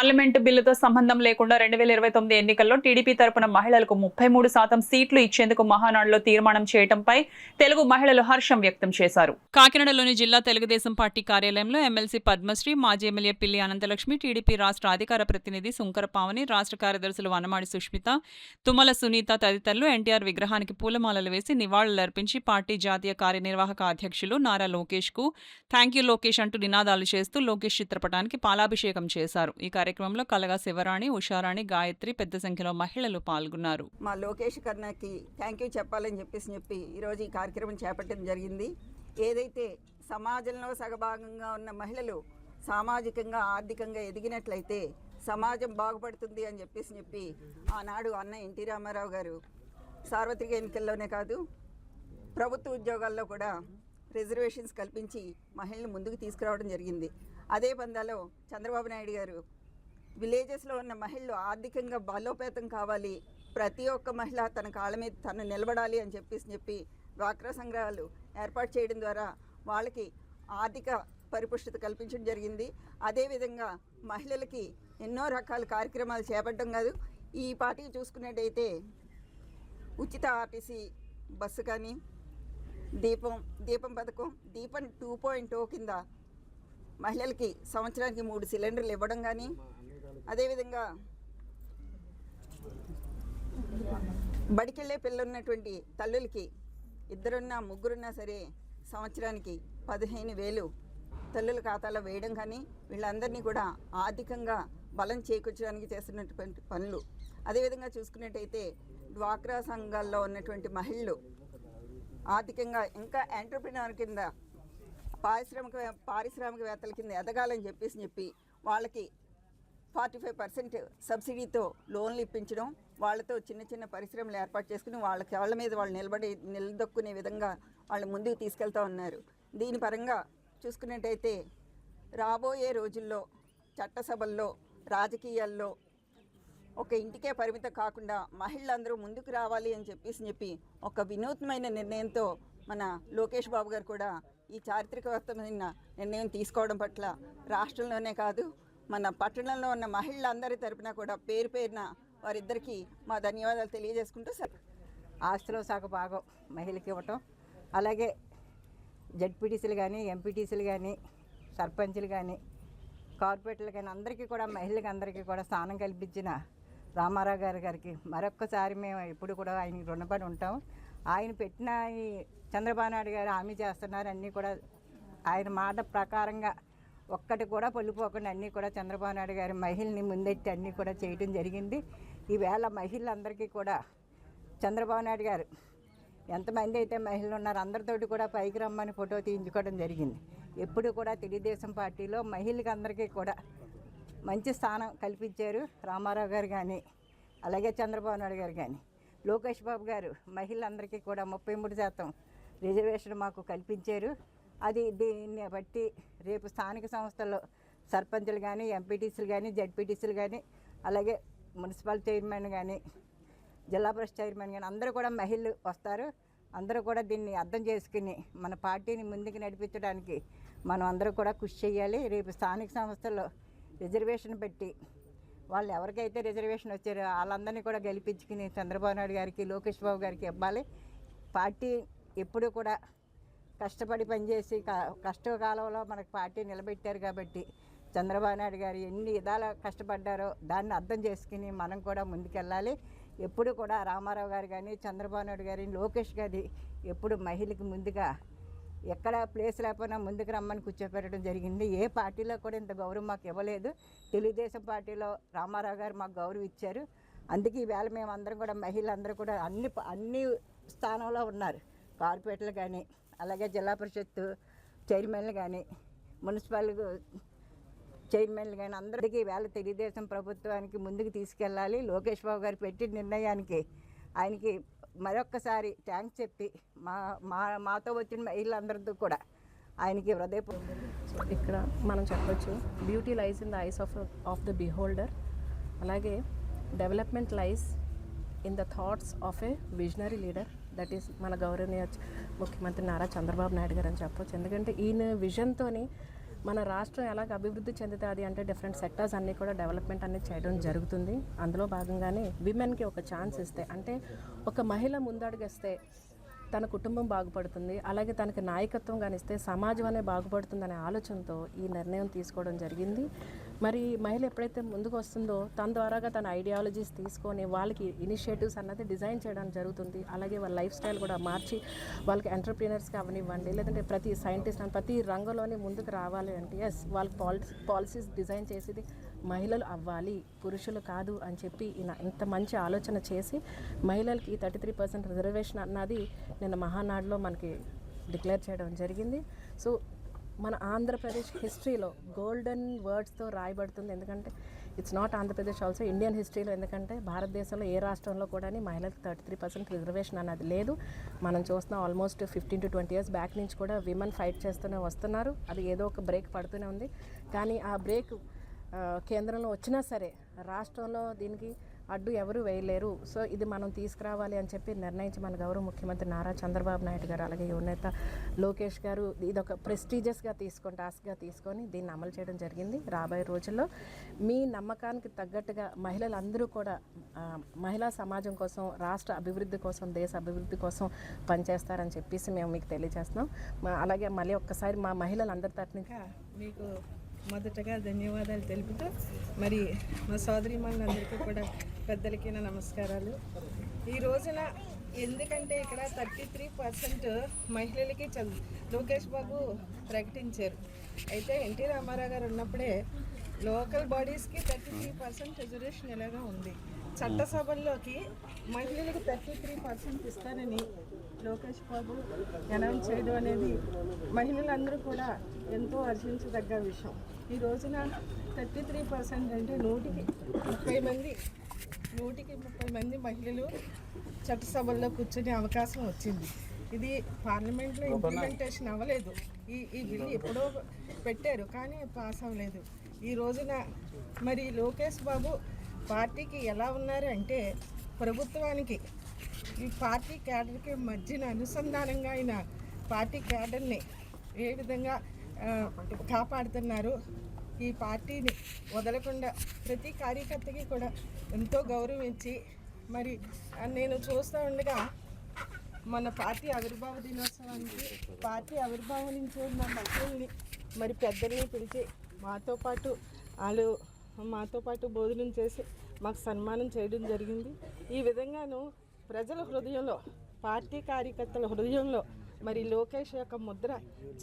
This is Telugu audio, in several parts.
పార్లమెంటు బిల్లుతో సంబంధం లేకుండా 2029 ఎన్నికల్లో టీడీపీ తరపున మహిళలకు 33% సీట్లు ఇచ్చేందుకు మహానాడులో తీర్మానం చేయడంపై తెలుగు మహిళలు హర్షం వ్యక్తం చేశారు. కాకినాడలోని జిల్లా తెలుగుదేశం పార్టీ కార్యాలయంలో ఎమ్మెల్సీ పద్మశ్రీ, మాజీ ఎమ్మెల్యే పిల్లి అనంతలక్ష్మి, టీడీపీ రాష్ట్ర అధికార ప్రతినిధి సుంకర పావని, రాష్ట్ర కార్యదర్శులు వనమాడి సుష్మిత, తుమ్మల సునీత తదితరులు ఎన్టీఆర్ విగ్రహానికి పూలమాలలు వేసి నివాళులర్పించి పార్టీ జాతీయ కార్యనిర్వాహక అధ్యక్షులు నారా లోకేష్ కు థ్యాంక్ యూ లోకేష్ అంటూ నినాదాలు చేస్తూ లోకేష్ చిత్రపటానికి పాలాభిషేకం చేశారు. ఈ కార్యక్రమంలో కలగా శివరాణి, ఉషారాణి, గాయత్రి పెద్ద సంఖ్యలో మహిళలు పాల్గొన్నారు. మా లోకేష్ కర్ణకి థ్యాంక్ యూ చెప్పాలని చెప్పి ఈరోజు ఈ కార్యక్రమం చేపట్టడం జరిగింది. ఏదైతే సమాజంలో సగభాగంగా ఉన్న మహిళలు సామాజికంగా ఆర్థికంగా ఎదిగినట్లయితే సమాజం బాగుపడుతుంది అని చెప్పి ఆనాడు అన్న ఎన్టీ రామారావు గారు సార్వత్రిక ఎన్నికల్లోనే కాదు ప్రభుత్వ ఉద్యోగాల్లో కూడా రిజర్వేషన్స్ కల్పించి మహిళలు ముందుకు తీసుకురావడం జరిగింది. అదే పందాలో చంద్రబాబు నాయుడు గారు విలేజెస్లో ఉన్న మహిళలు ఆర్థికంగా బలోపేతం కావాలి, ప్రతి ఒక్క మహిళ తన కాళ్ళ మీద తను నిలబడాలి అని చెప్పి డ్వాక్రా సంఘాలు ఏర్పాటు చేయడం ద్వారా వాళ్ళకి ఆర్థిక పరిపుష్టత కల్పించడం జరిగింది. అదేవిధంగా మహిళలకి ఎన్నో రకాల కార్యక్రమాలు చేపట్టడం కాదు, ఈ పార్టీ చూసుకున్నట్టయితే ఉచిత ఆర్టీసీ బస్సు కానీ, దీపం పథకం, దీపం 2.0 కింద మహిళలకి సంవత్సరానికి 3 సిలిండర్లు ఇవ్వడం కానీ, అదేవిధంగా బడికెళ్ళే పిల్లలున్నటువంటి తల్లులకి ఇద్దరున్నా ముగ్గురున్నా సరే సంవత్సరానికి 15,000 తల్లుల ఖాతాలో వేయడం కానీ, వీళ్ళందరినీ కూడా ఆర్థికంగా బలం చేకూర్చడానికి చేస్తున్నటువంటి పనులు. అదేవిధంగా చూసుకున్నట్టయితే డ్వాక్రా సంఘాల్లో ఉన్నటువంటి మహిళలు ఆర్థికంగా ఇంకా ఎంటర్ప్రినర్ కింద పారిశ్రామికవేత్తల కింద ఎదగాలని చెప్పి వాళ్ళకి 45% సబ్సిడీతో లోన్లు ఇప్పించడం, వాళ్ళతో చిన్న చిన్న పరిశ్రమలు ఏర్పాటు చేసుకుని వాళ్ళ కాళ్ళ మీద వాళ్ళు నిలదొక్కునే విధంగా వాళ్ళు ముందుకు తీసుకెళ్తూ ఉన్నారు. దీని పరంగా చూసుకున్నట్టయితే రాబోయే రోజుల్లో చట్టసభల్లో, రాజకీయాల్లో ఒక ఇంటికే పరిమితం కాకుండా మహిళలందరూ ముందుకు రావాలి అని చెప్పి ఒక వినూత్నమైన నిర్ణయంతో మన లోకేష్ బాబు గారు కూడా ఈ చారిత్రకమైన నిర్ణయం తీసుకోవడం పట్ల రాష్ట్రంలోనే కాదు మన పట్టణంలో ఉన్న మహిళలందరి తరపున కూడా పేరు పేరున వారిద్దరికీ మా ధన్యవాదాలు తెలియజేసుకుంటూ ఆస్తిలో సగ భాగం మహిళకి ఇవ్వటం, అలాగే జడ్పీటీసీలు కానీ, ఎంపీటీసీలు కానీ, సర్పంచులు కానీ, కార్పొరేటర్లు కానీ అందరికీ కూడా మహిళలకు అందరికీ కూడా స్థానం కల్పించిన రామారావు గారికి మరొక్కసారి మేము ఎప్పుడు కూడా ఆయనకి రుణపడి ఉంటాం. ఆయన పెట్టిన ఈ చంద్రబాబు నాయుడు గారు హామీ చేస్తున్నారు, అన్నీ కూడా ఆయన మాట ప్రకారంగా ఒక్కటి కూడా పొల్లిపోకుండా అన్నీ కూడా చంద్రబాబు నాయుడు గారి మహిళని ముందెట్టి అన్నీ కూడా చేయడం జరిగింది. ఈవేళ మహిళలందరికీ కూడా చంద్రబాబు నాయుడు గారు ఎంతమంది అయితే మహిళలు ఉన్నారు అందరితోటి కూడా పైకి రమ్మని ఫోటో తీయించుకోవడం జరిగింది. ఎప్పుడు కూడా తెలుగుదేశం పార్టీలో మహిళలకు అందరికీ కూడా మంచి స్థానం కల్పించారు రామారావు గారు కానీ, అలాగే చంద్రబాబు నాయుడు గారు కానీ. లోకేష్ బాబు గారు మహిళలందరికీ కూడా 33% రిజర్వేషన్ మాకు కల్పించారు. అది దీన్ని బట్టి రేపు స్థానిక సంస్థల్లో సర్పంచులు కానీ, ఎంపీటీసీలు కానీ, జడ్పీటీసీలు కానీ, అలాగే మున్సిపల్ చైర్మన్ కానీ, జిల్లా పరిషత్ చైర్మన్ కానీ అందరూ కూడా మహిళలు వస్తారు. అందరూ కూడా దీన్ని అర్థం చేసుకుని మన పార్టీని ముందుకు నడిపించడానికి మనం అందరూ కూడా కృషి చేయాలి. రేపు స్థానిక సంస్థల్లో రిజర్వేషన్ పెట్టి వాళ్ళు ఎవరికైతే రిజర్వేషన్ వచ్చారో వాళ్ళందరినీ కూడా గెలిపించుకుని చంద్రబాబు నాయుడు గారికి, లోకేష్ బాబు గారికి ఇవ్వాలి. పార్టీ ఎప్పుడు కూడా కష్టపడి పనిచేసి కష్టకాలంలో మనకు పార్టీ నిలబెట్టారు కాబట్టి చంద్రబాబు నాయుడు గారు ఎన్ని విధాలు కష్టపడ్డారో దాన్ని అర్థం చేసుకుని మనం కూడా ముందుకెళ్ళాలి. ఎప్పుడు కూడా రామారావు గారు కానీ, చంద్రబాబు నాయుడు గారి, లోకేష్ గారి ఎప్పుడు మహిళకి ముందుగా ఎక్కడ ప్లేస్ లేకపోయినా ముందుకు రమ్మని కూర్చోపెట్టడం జరిగింది. ఏ పార్టీలో కూడా ఇంత గౌరవం మాకు ఇవ్వలేదు. తెలుగుదేశం పార్టీలో రామారావు గారు మాకు గౌరవం ఇచ్చారు. అందుకే ఈవేళ మేమందరం కూడా మహిళలందరూ కూడా అన్ని స్థానంలో ఉన్నారు. కార్పొరేటర్లు కానీ, అలాగే జిల్లా పరిషత్ చైర్మన్లు కానీ, మున్సిపల్ చైర్మన్లు కానీ అందరికీ ఈవేళ తెలుగుదేశం ప్రభుత్వానికి ముందుకు తీసుకెళ్ళాలి. లోకేష్ బాబు గారు పెట్టిన నిర్ణయానికి ఆయనకి మరొక్కసారి థ్యాంక్స్ చెప్పి మాతో వచ్చిన మహిళలందరితో కూడా ఆయనకి ఇక్కడ మనం చెప్పొచ్చు beauty lies in the eyes of the beholder, అలాగే development lies in the thoughts of a visionary leader, that is మన గౌరవనీయ ముఖ్యమంత్రి నారా చంద్రబాబు నాయుడు గారు అని చెప్పొచ్చు. ఎందుకంటే ఈయన విజన్తోని మన రాష్ట్రం ఎలాగ అభివృద్ధి చెందుతుంది అంటే డిఫరెంట్ సెక్టర్స్ అన్నీ కూడా డెవలప్మెంట్ అనేది చేయడం జరుగుతుంది. అందులో భాగంగానే విమెన్కి ఒక ఛాన్స్ ఇస్తే, అంటే ఒక మహిళ ముందడుగేస్తే తన కుటుంబం బాగుపడుతుంది, అలాగే తనకి నాయకత్వం కానిస్తే సమాజం అనే బాగుపడుతుందనే ఆలోచనతో ఈ నిర్ణయం తీసుకోవడం జరిగింది. మరి మహిళ ఎప్పుడైతే ముందుకు వస్తుందో తన ద్వారాగా తన ఐడియాలజీస్ తీసుకొని వాళ్ళకి ఇనిషియేటివ్స్ అన్నది డిజైన్ చేయడం జరుగుతుంది. అలాగే వాళ్ళ లైఫ్ స్టైల్ కూడా మార్చి వాళ్ళకి ఎంటర్ప్రీనర్స్కి అవనివ్వండి, లేదంటే ప్రతి సైంటిస్ట్ అని ప్రతి రంగంలోనే ముందుకు రావాలి అంటే ఎస్ వాళ్ళకి పాలసీస్ డిజైన్ చేసేది మహిళలు అవ్వాలి, పురుషులు కాదు అని చెప్పి ఇంత మంచి ఆలోచన చేసి మహిళలకి 33% రిజర్వేషన్ అన్నది నిన్న మహానాడులో మనకి డిక్లేర్ చేయడం జరిగింది. సో మన ఆంధ్రప్రదేశ్ హిస్టరీలో గోల్డెన్ వర్డ్స్తో రాయబడుతుంది. ఎందుకంటే it's not Andhra Pradesh also Indian హిస్టరీలో, ఎందుకంటే భారతదేశంలో ఏ రాష్ట్రంలో కూడా మహిళలకు 33% రిజర్వేషన్ అన్నది లేదు. మనం చూస్తున్నాం ఆల్మోస్ట్ 15 to 20 years బ్యాక్ నుంచి కూడా విమెన్ ఫైట్ చేస్తూనే వస్తున్నారు. అది ఏదో ఒక బ్రేక్ పడుతూనే ఉంది. కానీ ఆ బ్రేక్ కేంద్రంలో వచ్చినా సరే రాష్ట్రంలో దీనికి అడ్డు ఎవరు వేయలేరు. సో ఇది మనం తీసుకురావాలి అని చెప్పి నిర్ణయించి మన గౌరవ ముఖ్యమంత్రి నారా చంద్రబాబు నాయుడు గారు, అలాగే యువనేత లోకేష్ గారు ఇది ఒక ప్రెస్టీజియస్గా టాస్క్గా తీసుకొని దీన్ని అమలు చేయడం జరిగింది. రాబోయే రోజుల్లో మీ నమ్మకానికి తగ్గట్టుగా మహిళలందరూ కూడా మహిళా సమాజం కోసం, రాష్ట్ర అభివృద్ధి కోసం, దేశ అభివృద్ధి కోసం పనిచేస్తారని చెప్పేసి మేము మీకు తెలియజేస్తున్నాం. అలాగే మళ్ళీ ఒక్కసారి మా మహిళలందరి తరఫున మీకు మొదటగా ధన్యవాదాలు తెలుపుతూ, మరి మా సోదరీమణులందరికీ కూడా పెద్దలకి నా నమస్కారాలు. ఈ రోజున ఎందుకంటే ఇక్కడ 33% మహిళలకి లోకేష్ బాబు ప్రకటించారు. అయితే ఎన్టీ రామారావు గారు ఉన్నప్పుడే లోకల్ బాడీస్కి 33% రిజర్వేషన్ ఎలాగా ఉంది. చట్టసభల్లోకి మహిళలకు 33% ఇస్తానని లోకేష్ బాబు అనౌన్స్ చేయడం అనేది మహిళలందరూ కూడా ఎంతో హర్షించదగ్గ విషయం. ఈ రోజున 33% అంటే 130 మంది మహిళలు చట్టసభల్లో కూర్చునే అవకాశం వచ్చింది. ఇది పార్లమెంట్లో ఇంప్లిమెంటేషన్ అవ్వలేదు. ఈ బిల్లు ఎప్పుడో పెట్టారు కానీ పాస్ అవ్వలేదు. ఈ రోజున మరి లోకేష్ బాబు పార్టీకి ఎలా ఉన్నారు అంటే ప్రభుత్వానికి ఈ పార్టీ క్యాడర్కి మధ్యన అనుసంధానంగా ఆయన పార్టీ క్యాడర్ని ఏ విధంగా కాపాడుతున్నారు, ఈ పార్టీని వదలకుండా ప్రతి కార్యకర్తకి కూడా ఎంతో గౌరవించి, మరి నేను చూస్తూ ఉండగా మన పార్టీ ఆవిర్భావ దినోత్సవానికి పార్టీ ఆవిర్భావం నుంచి ఉన్న మహిళల్ని మరి పెద్దల్ని పిలిచి మాతో పాటు భోజనం చేసి మాకు సన్మానం చేయడం జరిగింది. ఈ విధంగాను ప్రజల హృదయంలో, పార్టీ కార్యకర్తల హృదయంలో మరి లోకేష్ యొక్క ముద్ర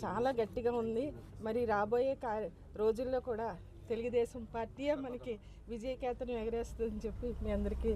చాలా గట్టిగా ఉంది. మరి రాబోయే రోజుల్లో కూడా తెలుగుదేశం పార్టీయే మనకి విజయకేతనం ఎగరేస్తుందని చెప్పి మీ అందరికీ